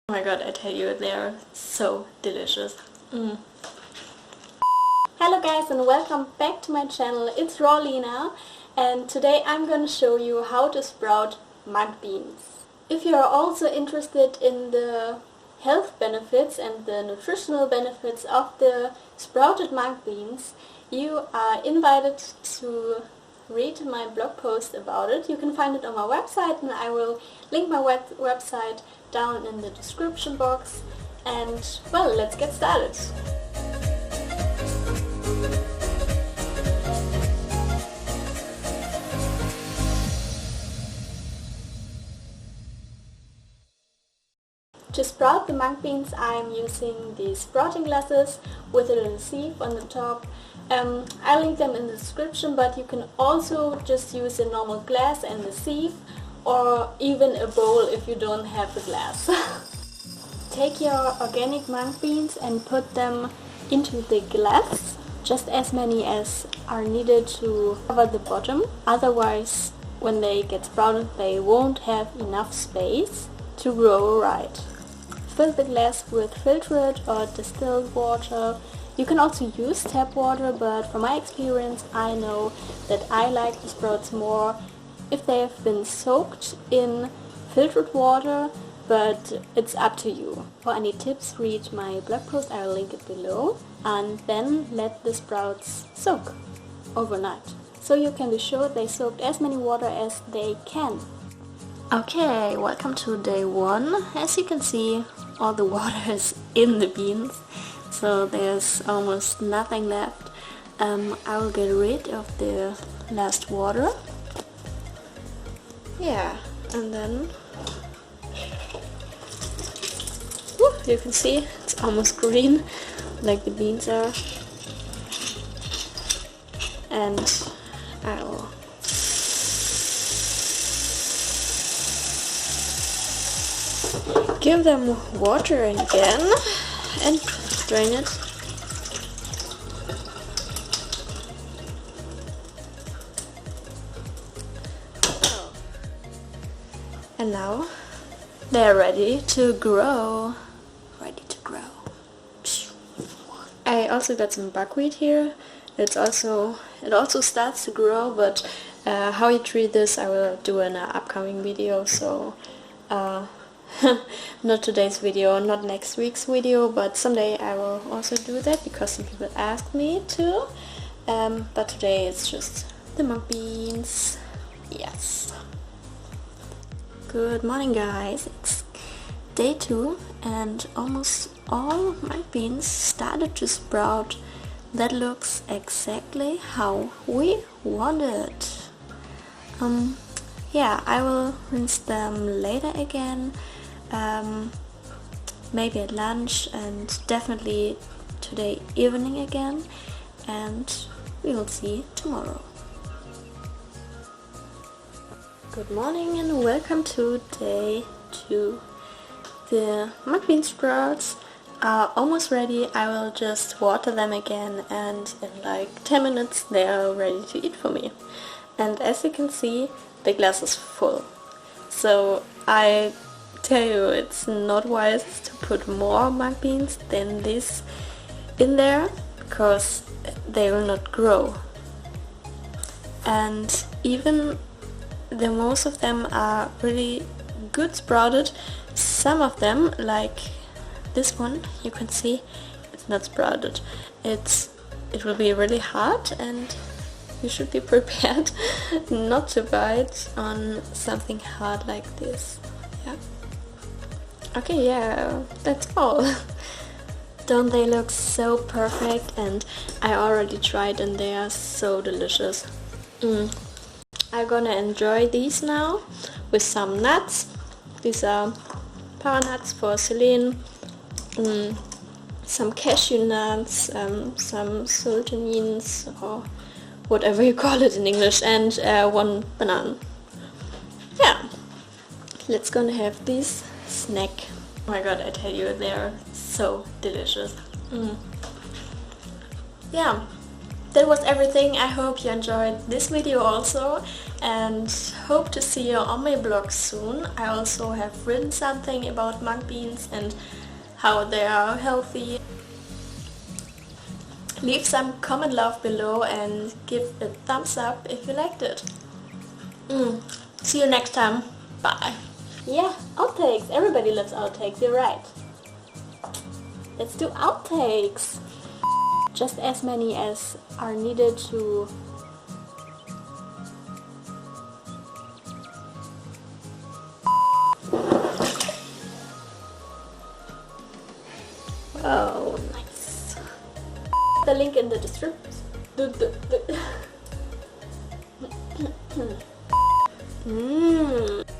Oh my god, I tell you, they are so delicious. Hello guys and welcome back to my channel. It's Rawlinaa and today I'm going to show you how to sprout mung beans. If you are also interested in the health benefits and the nutritional benefits of the sprouted mung beans, you are invited to read my blog post about it. You can find it on my website and I will link my website down in the description box. And well, let's get started. To sprout the mung beans, I'm using these sprouting glasses with a little sieve on the top. I'll link them in the description, but you can also just use a normal glass and a sieve, or even a bowl if you don't have the glass. Take your organic mung beans and put them into the glass, just as many as are needed to cover the bottom. Otherwise, when they get sprouted, they won't have enough space to grow right. Fill the glass with filtered or distilled water. You can also use tap water, but from my experience I know that I like the sprouts more if they have been soaked in filtered water, but it's up to you. For any tips, read my blog post, I will link it below, and then let the sprouts soak overnight. So you can be sure they soaked as many water as they can. Okay, welcome to day one. As you can see, all the water is in the beans, so there's almost nothing left. I will get rid of the last water. Yeah, and then you can see it's almost green, like the beans are. And I will give them water again and drain it. And now they're ready to grow. I also got some buckwheat here. It also starts to grow, but how you treat this I will do in an upcoming video. So not today's video, not next week's video, but someday I will also do that because some people asked me to. But today it's just the mung beans. Yes. Good morning guys, it's day 2 and almost all mung beans started to sprout. That looks exactly how we want it. Yeah, I will rinse them later again, maybe at lunch and definitely today evening again, and we will see tomorrow. Good morning and welcome to day 2. The mung bean sprouts are almost ready. I will just water them again and in like 10 minutes they are ready to eat for me. And as you can see, the glass is full. So I tell you, it's not wise to put more mung beans than this in there because they will not grow. And even the most of them are really good sprouted. Some of them, like this one, you can see it's not sprouted. It will be really hard and you should be prepared not to bite on something hard like this. Yeah. Okay, yeah, that's all. Don't they look so perfect? And I already tried and they are so delicious. I'm gonna enjoy these now with some nuts. These are power nuts for Celine, some cashew nuts, some sultanines or whatever you call it in English, and one banana. Yeah, let's gonna have this snack. Oh my god, I tell you, they are so delicious. Yeah, that was everything. I hope you enjoyed this video also, and hope to see you on my blog soon. I also have written something about mung beans and how they are healthy. Leave some comment love below and give a thumbs up if you liked it. See you next time. Bye. Yeah, outtakes. Everybody loves outtakes, you're right. Let's do outtakes. Just as many as are needed to... Oh, nice. The link in the description. Mmm.